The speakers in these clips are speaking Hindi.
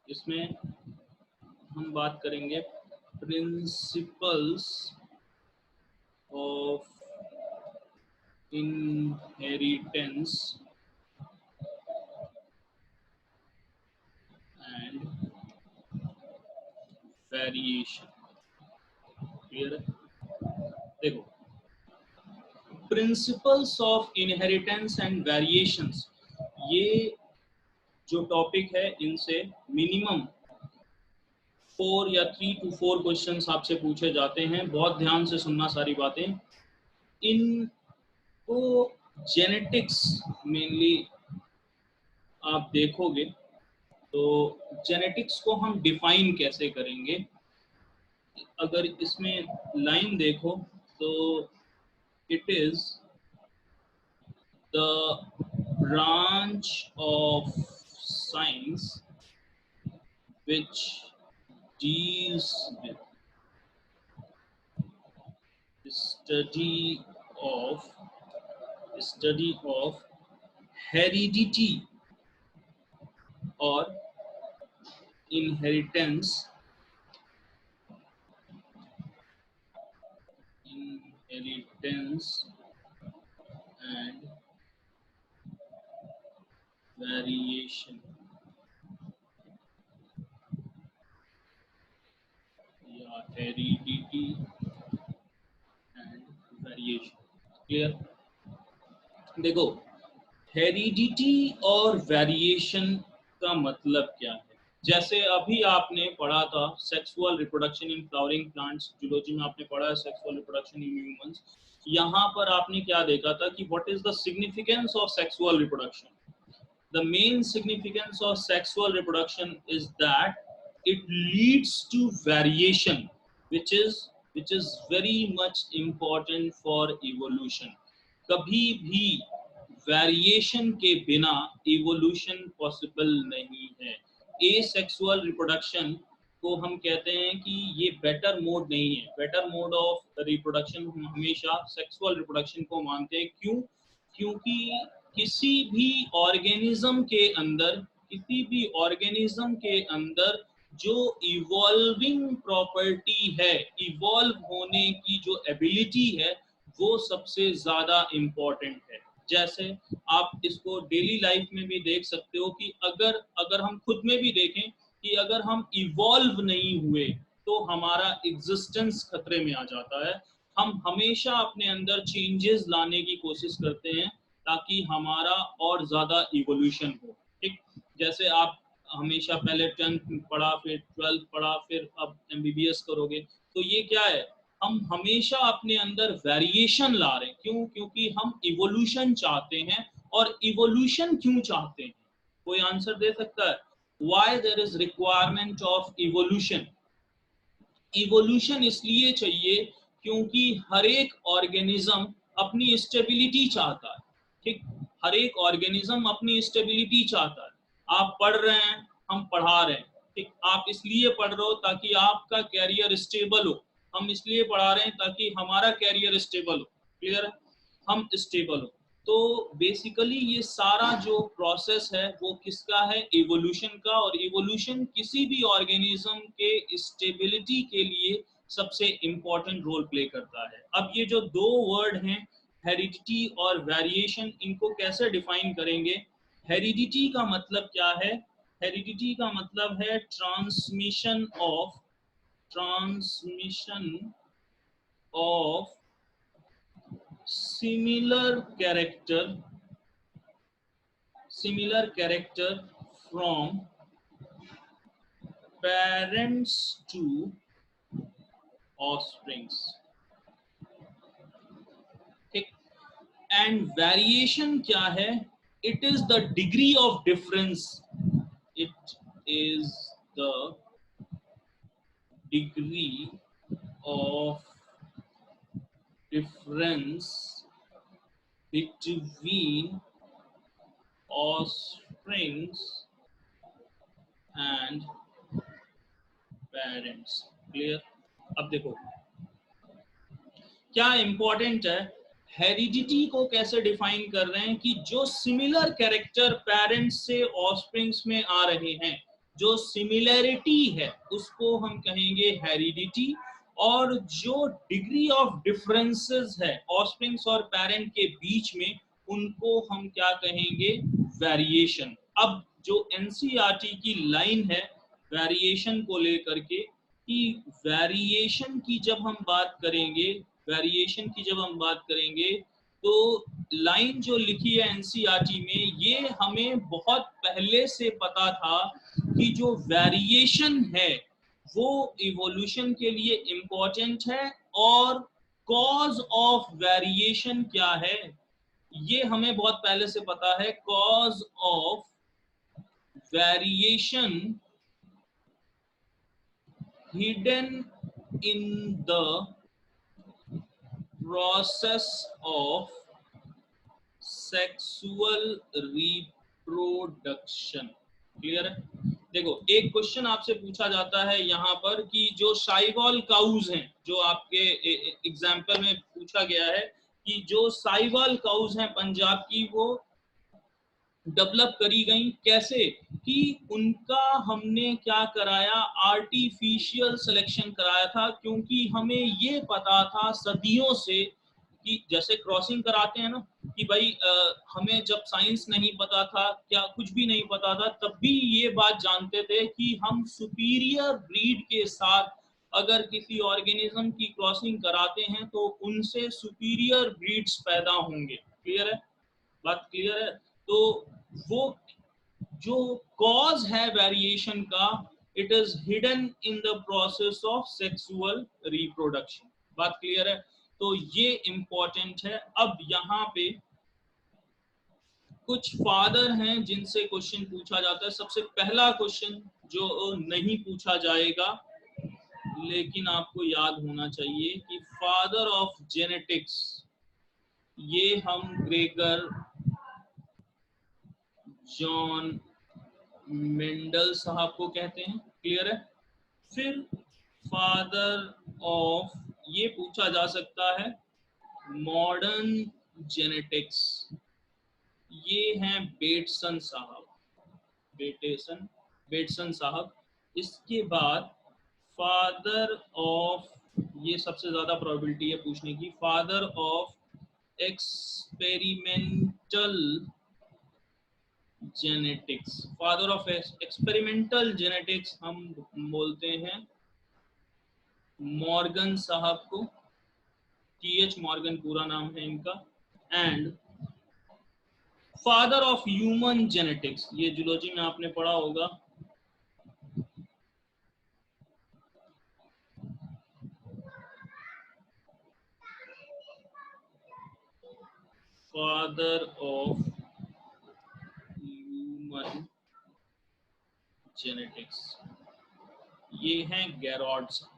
इसमें हम बात करेंगे principles of inheritance and variation. Clear है? देखो, principles of inheritance and variations, ये जो टॉपिक है इनसे मिनिमम 4 या 3 to 4 क्वेश्चंस आपसे पूछे जाते हैं। बहुत ध्यान से सुनना सारी बातें। इनको जेनेटिक्स मेनली आप देखोगे तो जेनेटिक्स को हम डिफाइन कैसे करेंगे। अगर इसमें लाइन देखो तो it is the branch of science which deals with study of heredity or inheritance and variation या heredity and variation। क्लियर? देखो, हेरिडिटी और वेरिएशन का मतलब क्या है। जैसे अभी आपने पढ़ा था sexual reproduction in flowering plants, zoology में आपने पढ़ा है सेक्सुअल रिप्रोडक्शन इन ह्यूमंस। यहाँ पर आपने क्या देखा था कि what is the significance of sexual reproduction. The main significance of sexual reproduction is that it leads to variation, which is very much important for evolution। कभी भी वेरिएशन के बिना इवोल्यूशन पॉसिबल नहीं है। एसेक्सुअल रिप्रोडक्शन को हम कहते हैं कि ये बेटर मोड नहीं है। बेटर मोड ऑफ रिप्रोडक्शन हम हमेशा सेक्सुअल रिप्रोडक्शन को मानते हैं। क्यों? क्योंकि किसी भी ऑर्गेनिज्म के अंदर जो इवॉल्विंग प्रॉपर्टी है, इवॉल्व होने की जो एबिलिटी है, वो सबसे ज्यादा इम्पोर्टेंट है। जैसे आप इसको डेली लाइफ में भी देख सकते हो कि अगर हम खुद में भी देखें कि अगर हम इवॉल्व नहीं हुए तो हमारा एग्जिस्टेंस खतरे में आ जाता है। हम हमेशा अपने अंदर चेंजेस लाने की कोशिश करते हैं ताकि हमारा और ज्यादा इवोल्यूशन हो। ठीक, जैसे आप हमेशा पहले 10th पढ़ा, फिर 12th पढ़ा, फिर अब MBBS करोगे, तो ये क्या है, हम हमेशा अपने अंदर वेरिएशन ला रहे हैं। क्यों? क्योंकि हम इवोल्यूशन चाहते हैं। और इवोल्यूशन क्यों चाहते हैं? कोई आंसर दे सकता है? Why there is requirement of evolution? Evolution इसलिए चाहिए क्योंकि हर एक ऑर्गेनिज्म अपनी स्टेबिलिटी चाहता है। ठीक, हर एक ऑर्गेनिज्म अपनी स्टेबिलिटी चाहता है। आप पढ़ रहे हैं, हम पढ़ा रहे हैं। ठीक, आप इसलिए पढ़ रहे हो ताकि आपका कैरियर स्टेबल हो। हम इसलिए पढ़ा रहे हैं ताकि हमारा कैरियर स्टेबल हो। क्लियर है? हम स्टेबल हो। तो बेसिकली ये सारा जो प्रोसेस है वो किसका है? इवोल्यूशन का। और इवोल्यूशन किसी भी ऑर्गेनिज्म के स्टेबिलिटी के लिए सबसे इंपॉर्टेंट रोल प्ले करता है। अब ये जो दो वर्ड हैं, हेरिडिटी और वेरिएशन, इनको कैसे डिफाइन करेंगे? हेरिडिटी का मतलब क्या है? हेरिडिटी का मतलब है transmission of similar character from parents to offsprings। ठीक, एंड वेरिएशन क्या है? It is the degree of difference. It is the degree of difference between offsprings and parents। Clear? अब देखो क्या इंपॉर्टेंट है, हेरिडिटी को कैसे डिफाइन कर रहे हैं कि जो सिमिलर कैरेक्टर पेरेंट्स से ऑफस्प्रिंग्स में आ रहे हैं, जो सिमिलैरिटी है उसको हम कहेंगे हेरिडिटी, और जो डिग्री ऑफ डिफरेंसेस है ऑफस्प्रिंग्स और पेरेंट के बीच में उनको हम क्या कहेंगे, वेरिएशन। अब जो एनसीईआरटी की लाइन है वेरिएशन को लेकर के, कि वेरिएशन की जब हम बात करेंगे, वेरिएशन की जब हम बात करेंगे तो लाइन जो लिखी है एनसीईआरटी में, ये हमें बहुत पहले से पता था कि जो वेरिएशन है वो इवोल्यूशन के लिए इम्पोर्टेंट है, और कॉज ऑफ वेरिएशन क्या है ये हमें बहुत पहले से पता है। Cause of variation hidden in the process of sexual reproduction। Clear है? देखो, एक क्वेश्चन आपसे पूछा जाता है यहाँ पर कि जो साइवॉल काउज हैं, जो आपके एग्जाम्पल में पूछा गया है कि जो साइवॉल काउज हैं पंजाब की, वो डेवलप करी गई कैसे, कि उनका हमने क्या कराया, आर्टिफिशियल सिलेक्शन कराया था, क्योंकि हमें ये पता था सदियों से कि जैसे क्रॉसिंग कराते हैं ना, कि भाई हमें जब साइंस नहीं पता था, क्या कुछ भी नहीं पता था, तब भी ये बात जानते थे कि हम सुपीरियर ब्रीड के साथ अगर किसी ऑर्गेनिज्म की क्रॉसिंग कराते हैं तो उनसे सुपीरियर ब्रीड्स पैदा होंगे। क्लियर है? बात क्लियर है? तो वो जो कॉज है वेरिएशन का, it is hidden in the process of sexual reproduction. बात क्लियर है? तो ये इंपॉर्टेंट है। अब यहाँ पे कुछ फादर हैं जिनसे क्वेश्चन पूछा जाता है। सबसे पहला क्वेश्चन जो नहीं पूछा जाएगा लेकिन आपको याद होना चाहिए कि फादर ऑफ जेनेटिक्स, ये हम ग्रेगर जॉन मेंडल साहब को कहते हैं। क्लियर है? फिर फादर ऑफ, ये पूछा जा सकता है मॉडर्न जेनेटिक्स, ये हैं बेटसन साहब, बेटसन साहब। इसके बाद फादर ऑफ, ये सबसे ज्यादा प्रोबेबिलिटी है पूछने की, father of experimental genetics. Father of experimental genetics हम बोलते हैं मॉर्गन साहब को, टीएच मॉर्गन पूरा नाम है इनका। And father of human genetics, ये जूलॉजी में आपने पढ़ा होगा, फादर ऑफ ह्यूमन जेनेटिक्स, ये हैं गैरॉड साहब।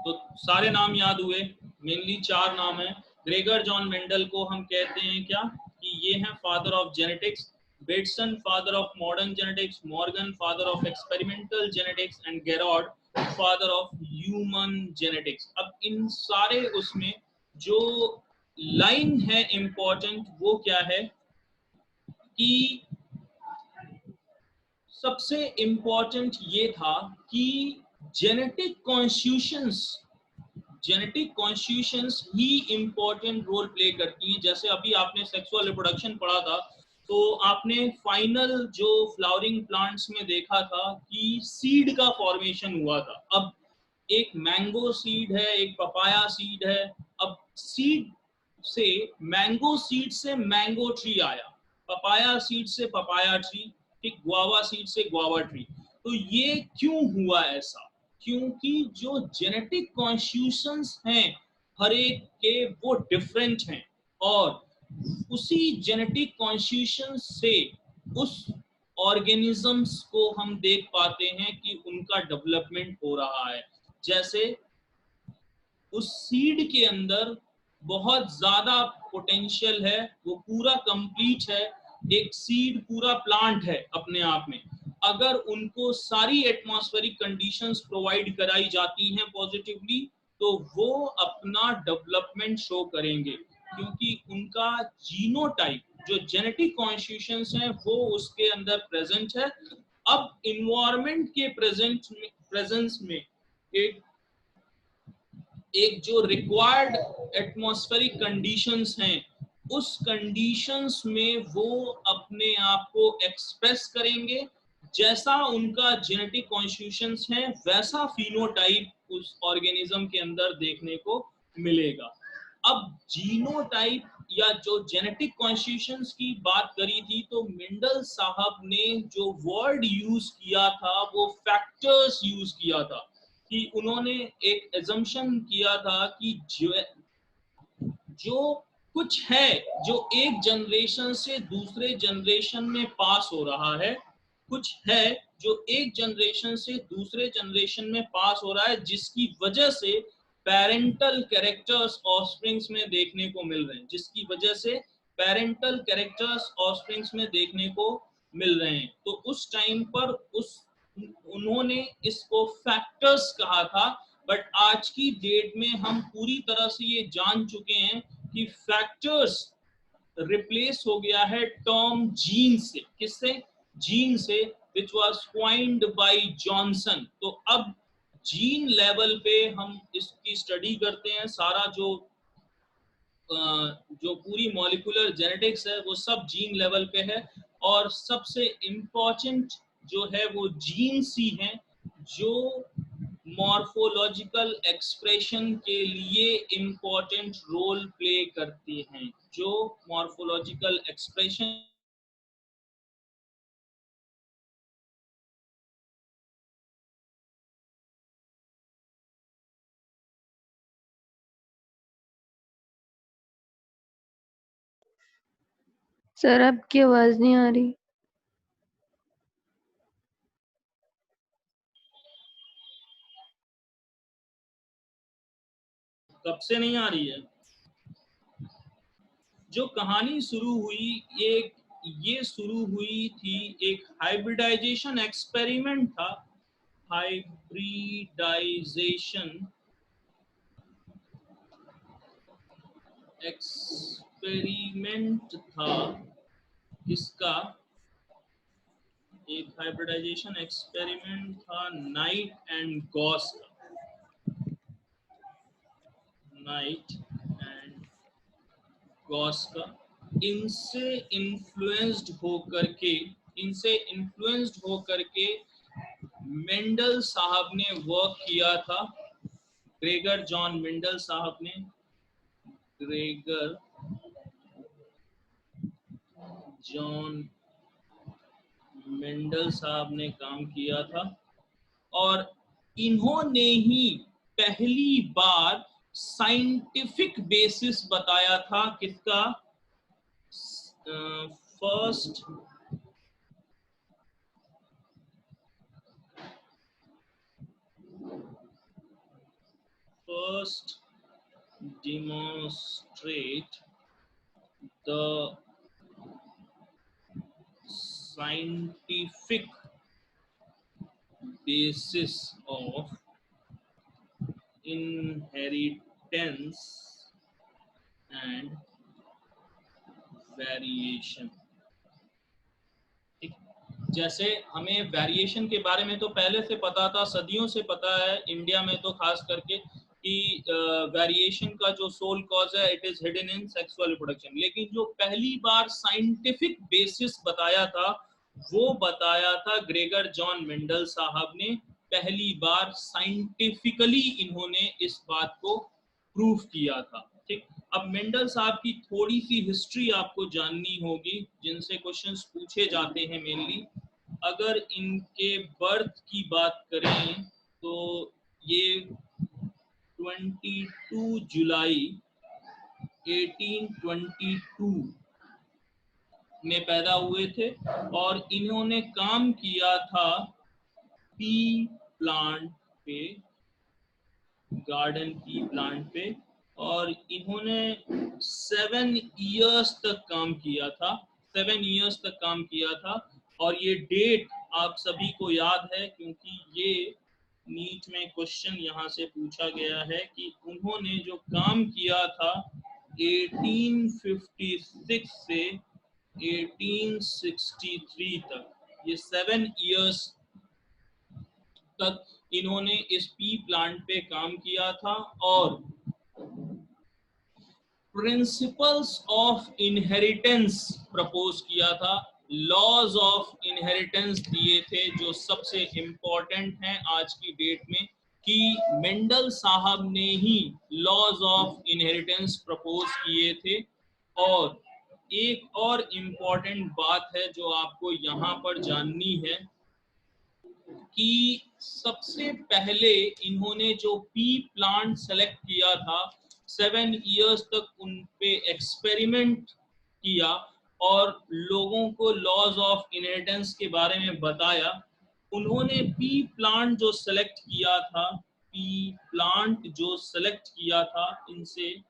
तो सारे नाम याद हुए, मेनली 4 नाम है। ग्रेगर जॉन मेंडल को हम कहते हैं क्या, कि ये हैं father of genetics. Bateson father of modern genetics, Morgan father of experimental genetics, and Garrod father of human genetics. अब इन सारे उसमें जो लाइन है इंपॉर्टेंट वो क्या है, कि सबसे इंपॉर्टेंट ये था कि जेनेटिक कॉन्स्टिट्यूशंस ही इंपॉर्टेंट रोल प्ले करती हैं। जैसे अभी आपने सेक्सुअल रिप्रोडक्शन पढ़ा था, तो आपने फाइनल जो फ्लावरिंग प्लांट्स में देखा था कि सीड का फॉर्मेशन हुआ था। अब एक मैंगो सीड है, एक पपाया सीड है। अब सीड से, मैंगो सीड से मैंगो ट्री आया, पपाया सीड से पपाया ट्री, ठीक, गुआवा सीड से गुआवा ट्री। तो ये क्यों हुआ ऐसा? क्योंकि जो जेनेटिक कॉन्स्टिट्यूशंस हैं हर एक के, वो डिफरेंट हैं, और उसी जेनेटिक कॉन्स्टिट्यूशन से उस ऑर्गेनिजम्स को हम देख पाते हैं कि उनका डेवलपमेंट हो रहा है। जैसे उस सीड के अंदर बहुत ज्यादा पोटेंशियल है, वो पूरा कंप्लीट है, एक सीड पूरा प्लांट है अपने आप में। अगर उनको सारी एटमॉस्फेरिक कंडीशंस प्रोवाइड कराई जाती हैं पॉजिटिवली, तो वो अपना डेवलपमेंट शो करेंगे, क्योंकि उनका जीनोटाइप जो जेनेटिक कॉन्स्टिट्यूशंस हैं वो उसके अंदर प्रेजेंट है। अब इन्वायरमेंट के प्रेजेंस में एक एक जो रिक्वायर्ड एटमॉस्फेरिक कंडीशंस हैं, उस कंडीशंस में वो अपने आप को एक्सप्रेस करेंगे। जैसा उनका जेनेटिक कॉन्स्टिट्यूशंस है वैसा फिनोटाइप उस ऑर्गेनिज्म के अंदर देखने को मिलेगा। अब जीनोटाइप या जो जेनेटिक कॉन्स्टिट्यूशंस की बात करी थी, तो मेंडल साहब ने जो वर्ड यूज किया था वो फैक्टर्स यूज किया था। कि उन्होंने एक एजम्पशन किया था कि जो कुछ है जो एक जनरेशन से दूसरे जनरेशन में पास हो रहा है, कुछ है जो एक जनरेशन से दूसरे जनरेशन में पास हो रहा है, जिसकी वजह से पेरेंटल कैरेक्टर्स ऑफस्प्रिंग्स में देखने को मिल रहे हैं, जिसकी वजह से पेरेंटल कैरेक्टर्स ऑफस्प्रिंग्स में देखने को मिल रहे हैं। तो उस टाइम पर उन्होंने इसको फैक्टर्स कहा था। बट आज की डेट में हम पूरी तरह से ये जान चुके हैं कि फैक्टर्स रिप्लेस हो गया है टर्म जीन से। किससे? जीन से, which was coined by Johnson. तो अब जीन लेवल पे हम इसकी स्टडी करते हैं। सारा जो पूरी मॉलिक्यूलर जेनेटिक्स है वो सब जीन लेवल पे है। और सबसे इम्पोर्टेंट जो है वो जीन्स ही हैं जो मॉर्फोलॉजिकल एक्सप्रेशन के लिए इम्पोर्टेंट रोल प्ले करती हैं। जो मॉर्फोलॉजिकल एक्सप्रेशन सर आपकी आवाज नहीं आ रही। कब से नहीं आ रही है? जो कहानी शुरू हुई, ये शुरू हुई थी, एक हाइब्रिडाइजेशन एक्सपेरिमेंट था। हाइब्रिडाइजेशन एक्सपेरिमेंट था किसका? एक हाइब्रिडाइजेशन एक्सपेरिमेंट था नाइट एंड गॉस का। नाइट एंड गॉस का। इनसे इन्फ्लुएंस्ड होकर के इनसे इन्फ्लुएंस्ड होकर के मेंडल साहब ने वर्क किया था। ग्रेगर जॉन मेंडल साहब ने, ग्रेगर जॉन मेंडल साहब ने काम किया था। और इन्होंने ही पहली बार साइंटिफिक बेसिस बताया था किसका? First first demonstrate the scientific basis of inheritance and variation। जैसे हमें वेरिएशन के बारे में तो पहले से पता था, सदियों से पता है इंडिया में तो खास करके कि वेरिएशन का जो सोल कॉज है it is hidden in sexual reproduction. लेकिन जो पहली बार साइंटिफिक बेसिस बताया था वो बताया था ग्रेगर जॉन मेंडल साहब ने। पहली बार साइंटिफिकली इन्होंने इस बात को प्रूव किया था। ठीक। अब मेंडल साहब की थोड़ी सी हिस्ट्री आपको जाननी होगी, जिनसे क्वेश्चंस पूछे जाते हैं मेनली। अगर इनके बर्थ की बात करें तो ये 22 जुलाई 1822 में पैदा हुए थे। और इन्होंने काम किया था पी प्लांट पे, गार्डन पी प्लांट पे। और इन्होंने 7 इयर्स तक काम किया था, 7 इयर्स तक काम किया था। और ये डेट आप सभी को याद है क्योंकि ये नीट में क्वेश्चन यहाँ से पूछा गया है कि उन्होंने जो काम किया था 1856 से 1863 तक, ये 7 इयर्स तक इन्होंने इस पी प्लांट पे काम किया था और प्रिंसिपल्स ऑफ इनहेरिटेंस प्रपोज किया था, लॉज ऑफ इनहेरिटेंस दिए थे जो सबसे इंपॉर्टेंट हैं आज की डेट में, कि मेंडल साहब ने ही लॉज ऑफ इनहेरिटेंस प्रपोज किए थे। और एक और इम्पॉर्टेंट बात है जो आपको यहाँ पर जाननी है कि सबसे पहले इन्होंने जो पी प्लांट सेलेक्ट किया था, 7 इयर्स तक उन पे एक्सपेरिमेंट किया और लोगों को लॉज ऑफ इनहेरिटेंस के बारे में बताया। उन्होंने पी प्लांट जो सेलेक्ट किया था, पी प्लांट जो सेलेक्ट किया था, इनसे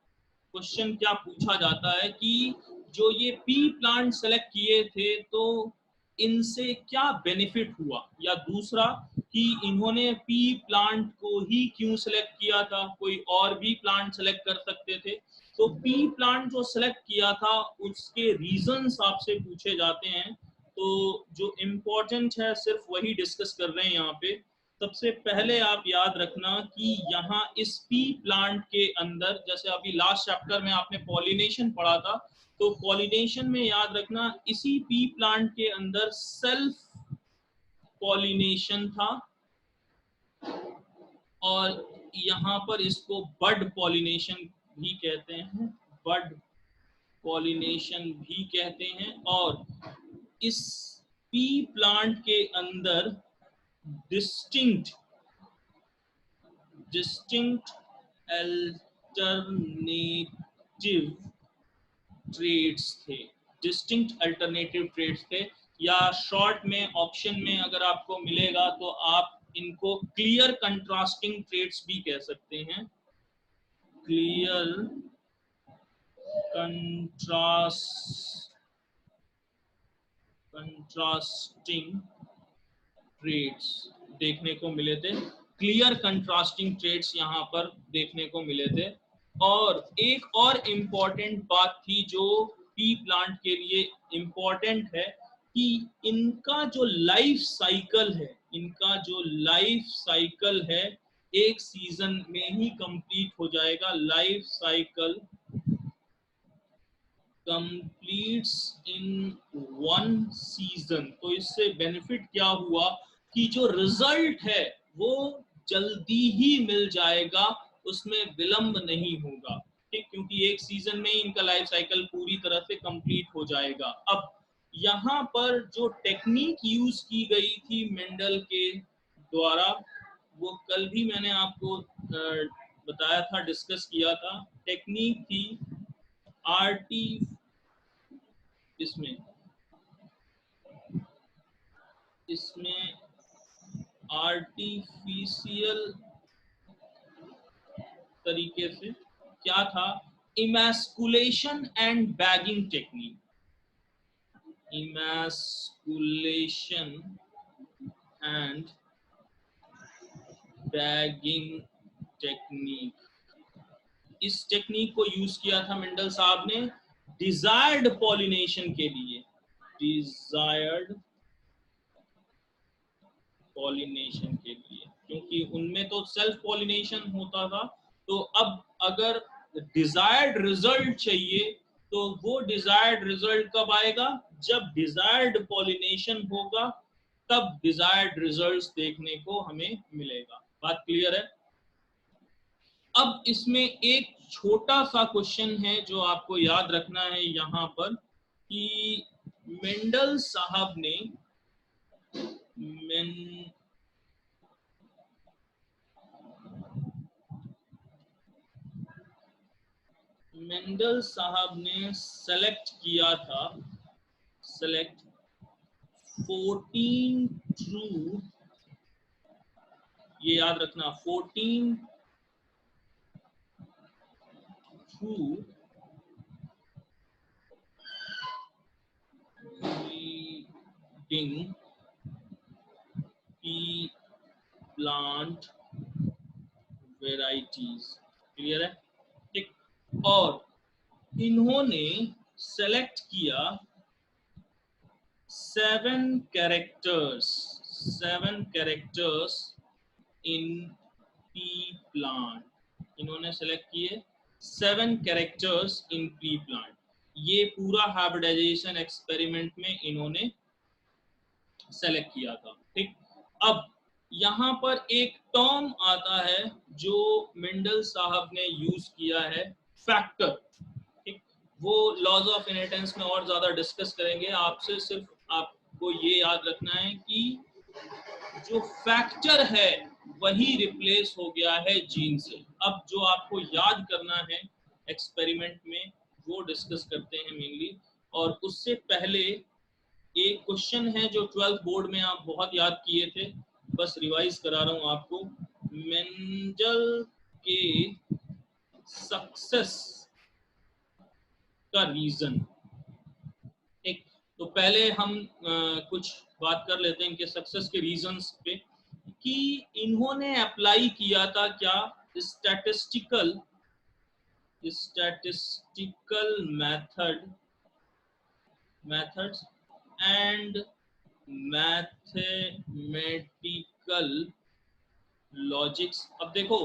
क्वेश्चन क्या पूछा जाता है कि जो ये पी प्लांट सेलेक्ट किए थे तो इनसे क्या बेनिफिट हुआ, या दूसरा कि इन्होंने पी प्लांट को ही क्यों सेलेक्ट किया था, कोई और भी प्लांट सेलेक्ट कर सकते थे। तो पी प्लांट जो सेलेक्ट किया था उसके रीजंस आपसे पूछे जाते हैं, तो जो इम्पोर्टेंट है सिर्फ वही डिस्कस कर रहे हैं यहाँ पे। सबसे पहले आप याद रखना कि यहाँ इस पी प्लांट के अंदर, जैसे अभी लास्ट चैप्टर में आपने पॉलिनेशन पढ़ा था, तो पॉलिनेशन में याद रखना इसी पी प्लांट के अंदर सेल्फ पॉलिनेशन था और यहाँ पर इसको बड पॉलिनेशन भी कहते हैं, बड पॉलिनेशन भी कहते हैं। और इस पी प्लांट के अंदर डिस्टिंक्ट अल्टरनेटिव ट्रेड्स थे, डिस्टिंक्ट अल्टरनेटिव ट्रेड्स थे, या शॉर्ट में ऑप्शन में अगर आपको मिलेगा तो आप इनको क्लियर कंट्रास्टिंग ट्रेड्स भी कह सकते हैं, क्लियर कंट्रास्टिंग ट्रेड्स देखने को मिले थे, क्लियर कंट्रास्टिंग ट्रेड्स यहाँ पर देखने को मिले थे। और एक और इम्पॉर्टेंट बात थी जो पी प्लांट के लिए इम्पॉर्टेंट है कि इनका जो लाइफ साइकिल है, इनका जो लाइफ साइकिल है एक सीजन में ही कंप्लीट हो जाएगा, life cycle completes in one season। तो इससे बेनिफिट क्या हुआ कि जो रिजल्ट है वो जल्दी ही मिल जाएगा, उसमें विलंब नहीं होगा, ठीक, क्योंकि एक सीजन में ही इनका लाइफ साइकिल पूरी तरह से कंप्लीट हो जाएगा। अब यहाँ पर जो टेक्निक यूज की गई थी मेंडल के द्वारा, वो कल भी मैंने आपको बताया था, डिस्कस किया था। टेक्निक थी आरटी इसमें आर्टिफिशियल तरीके से क्या था, emasculation and bagging technique, emasculation and bagging technique, इस टेक्निक को यूज किया था मेंडल साहब ने डिजायर्ड पॉलिनेशन के लिए, डिजायर्ड पॉलिनेशन के लिए, क्योंकि उनमें तो सेल्फ पॉलिनेशन होता था। तो अब अगर डिजायर्ड रिजल्ट चाहिए तो वो डिजायर्ड रिजल्ट कब आएगा, जब डिजायर्ड पॉलिनेशन होगा, तब डिजायर्ड रिजल्ट्स देखने को हमें मिलेगा। बात क्लियर है। अब इसमें एक छोटा सा क्वेश्चन है जो आपको याद रखना है यहाँ पर कि मेंडल साहब ने मेंडल साहब ने सेलेक्ट किया था, सेलेक्ट 14 ट्रू, ये याद रखना 14 true breeding P plant varieties, clear है, ठीक। और इन्होंने सेलेक्ट किया 7 characters, 7 characters in P plant. इन्होंने सेलेक्ट किए 7 characters in P plant. ये पूरा हाइब्रिडाइजेशन एक्सपेरिमेंट में इन्होंने सेलेक्ट किया था। ठीक, अब यहाँ पर एक टर्म आता है जो मेंडल साहब ने यूज किया है, फैक्टर। ठीक, वो लॉज ऑफ इनहेरिटेंस में और ज्यादा डिस्कस करेंगे। आपसे सिर्फ आपको ये याद रखना है कि जो फैक्टर है वही रिप्लेस हो गया है जीन से। अब जो आपको याद करना है एक्सपेरिमेंट में वो डिस्कस करते हैं मेनली। और उससे पहले एक क्वेश्चन है जो 12th बोर्ड में आप बहुत याद किए थे, बस रिवाइज करा रहा हूं आपको। मेंडल के सक्सेस का रीजन। एक तो पहले हम कुछ बात कर लेते हैं इनके सक्सेस के रीजंस पे कि इन्होंने अप्लाई किया था क्या statistical methods and mathematical logics. अब देखो,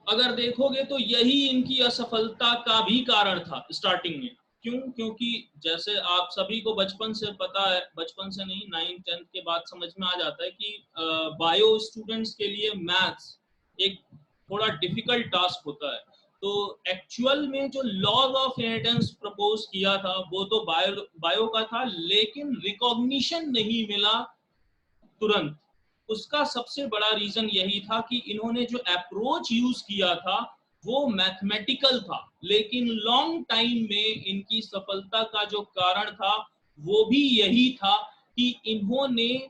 अगर देखोगे तो यही इनकी असफलता का भी कारण था स्टार्टिंग में। क्यों? क्योंकि जैसे आप सभी को बचपन से पता है, बचपन से नहीं 9th 10th के बाद समझ में आ जाता है कि बायो स्टूडेंट्स के लिए मैथ्स एक थोड़ा डिफिकल्ट टास्क होता है। तो एक्चुअल में जो लॉज ऑफ इनहेरिटेंस प्रपोज किया था वो तो बायो का था, लेकिन रिकॉग्निशन नहीं मिला तुरंत। उसका सबसे बड़ा रीजन यही था कि इन्होंने जो अप्रोच यूज किया था वो मैथमेटिकल था, लेकिन लॉन्ग टाइम में इनकी सफलता का जो कारण था वो भी यही था कि इन्होंने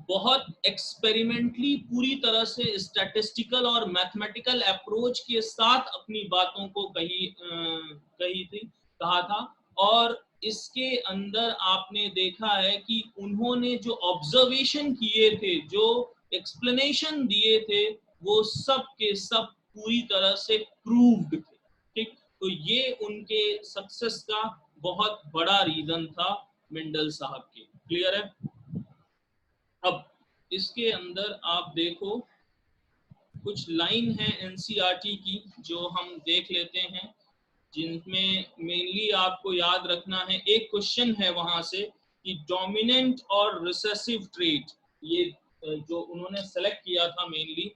बहुत एक्सपेरिमेंटली पूरी तरह से स्टैटिस्टिकल और मैथमेटिकल अप्रोच के साथ अपनी बातों को कहा था। और इसके अंदर आपने देखा है कि उन्होंने जो ऑब्जर्वेशन किए थे, जो एक्सप्लेनेशन दिए थे, वो सब के सब पूरी तरह से प्रूव्ड थे। ठीक, तो ये उनके सक्सेस का बहुत बड़ा रीजन था मेंडल साहब के। क्लियर है? अब इसके अंदर आप देखो कुछ लाइन है एनसीईआरटी की जो हम देख लेते हैं, जिनमें मेनली आपको याद रखना है। एक क्वेश्चन है वहां से कि डोमिनेंट और रिसेसिव ट्रेट, ये जो उन्होंने सेलेक्ट किया था मेनली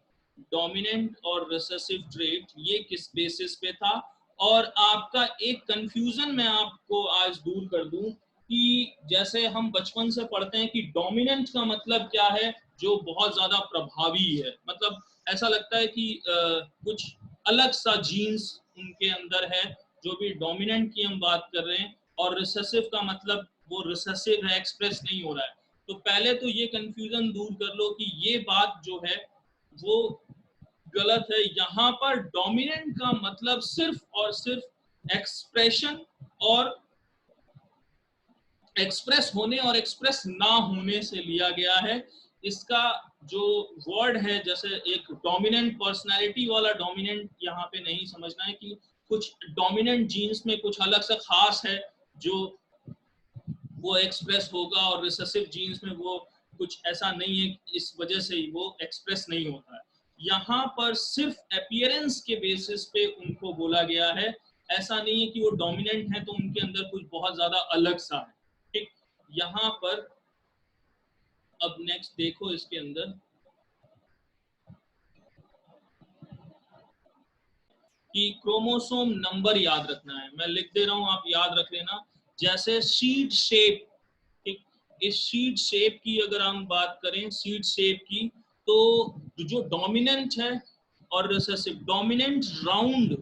डोमिनेंट और रिसेसिव ट्रेट, ये किस बेसिस पे था। और आपका एक कंफ्यूजन मैं आपको आज दूर कर दूं कि जैसे हम बचपन से पढ़ते हैं कि डोमिनेंट का मतलब क्या है, जो बहुत ज्यादा प्रभावी है, मतलब ऐसा लगता है कि कुछ अलग सा जीन्स उनके अंदर है, जो भी डोमिनेंट की हम बात कर रहे हैं। और रिसेसिव का मतलब वो रिसेसिव है, एक्सप्रेस नहीं हो रहा है। तो पहले तो ये कंफ्यूजन दूर कर लो कि ये बात जो है वो गलत है। यहाँ पर डोमिनेंट का मतलब सिर्फ और सिर्फ एक्सप्रेशन और एक्सप्रेस होने और एक्सप्रेस ना होने से लिया गया है। इसका जो वर्ड है, जैसे एक डोमिनेंट पर्सनालिटी वाला डोमिनेंट यहाँ पे नहीं समझना है कि कुछ डोमिनेंट जीन्स में कुछ अलग से खास है जो वो एक्सप्रेस होगा, और रिसेसिव जीन्स में वो कुछ ऐसा नहीं है, इस वजह से वो एक्सप्रेस नहीं होता है। यहाँ पर सिर्फ अपीयरेंस के बेसिस पे उनको बोला गया है। ऐसा नहीं है कि वो डोमिनेंट है तो उनके अंदर कुछ बहुत ज्यादा अलग सा है। ठीक, यहाँ पर अब नेक्स्ट देखो, इसके अंदर कि क्रोमोसोम नंबर याद रखना है। मैं लिख दे रहा हूं, आप याद रख लेना। जैसे सीड शेप, ठीक, इस सीड शेप की अगर हम बात करें, सीड शेप की, तो जो डोमिनेंट है और recessive, dominant round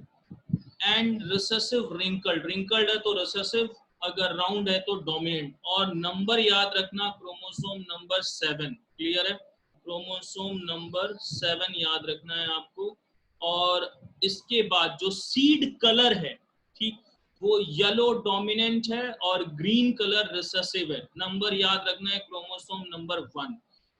and recessive wrinkled, wrinkled है तो रिसेसिव, अगर राउंड है तो डोमिनेंट। और नंबर याद रखना, क्रोमोसोम नंबर 7। क्लियर है? क्रोमोसोम नंबर 7 याद रखना है आपको। और इसके बाद जो सीड कलर है, ठीक, वो येलो डोमिनेंट है और ग्रीन कलर रिसेसिव है। नंबर याद रखना है, क्रोमोसोम नंबर 1।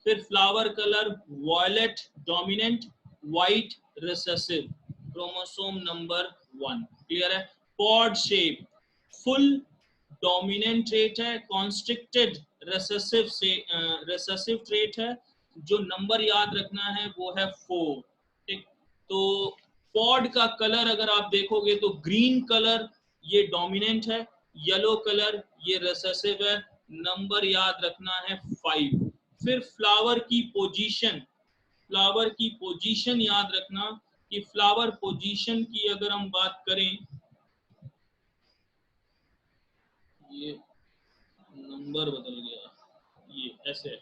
फिर flower colour violet dominant, white recessive, chromosome number 1। Clear है? Pod shape, full dominant trait है, कॉन्स्ट्रिक्टेड रेसेसिव से रेसेसिव ट्रेट है। जो नंबर याद रखना है वो है 4। ठीक, तो पॉड का कलर अगर आप देखोगे तो ग्रीन कलर ये डोमिनेंट है, येलो कलर ये रेसेसिव है, नंबर याद रखना है 5। फिर फ्लावर की पोजीशन, फ्लावर की पोजीशन याद रखना कि फ्लावर पोजीशन की अगर हम बात करें, ये नंबर बदल गया, ये ऐसे है।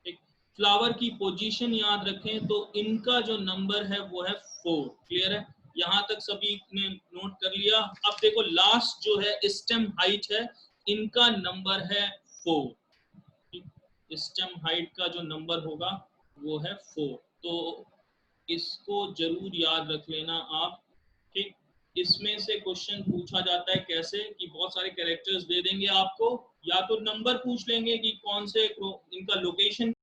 एक फ्लावर की पोजीशन याद रखें तो इनका जो नंबर है वो है 4। क्लियर है, यहां तक सभी ने नोट कर लिया। अब देखो लास्ट जो है स्टेम हाइट है, इनका नंबर है 4। स्टेम हाइट का जो नंबर होगा वो है 4, तो इसको जरूर याद रख लेना आप। ठीक, इसमें से क्वेश्चन पूछा जाता है कैसे कि बहुत सारे कैरेक्टर्स दे देंगे आपको, या तो नंबर पूछ लेंगे कि कौन से इनका लोकेशन